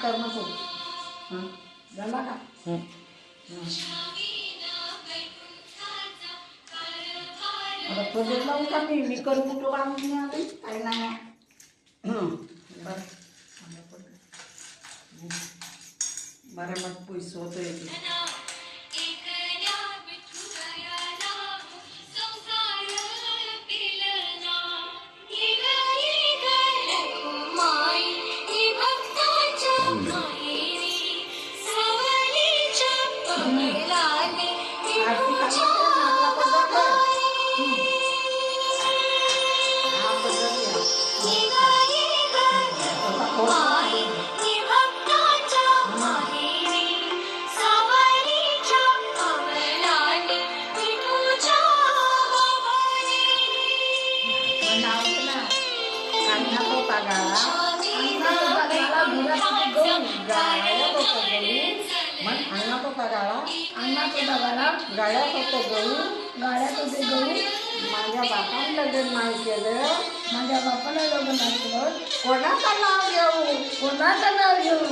कर नको. झाला का? आता प्रोजेक्ट लावू का मी करून कुठं बांधून आली काही नाही. बरं मग पैसे होतं येते. गाड्यात होतं गहू, गाड्यात होते गहू. माझ्या बापाने लग्न नाही केलं, माझ्या बापाला लग्न नाही केलं. कोणाचं नाव घेऊ, कोणाचं नाव घेऊ.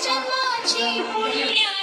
जन्माची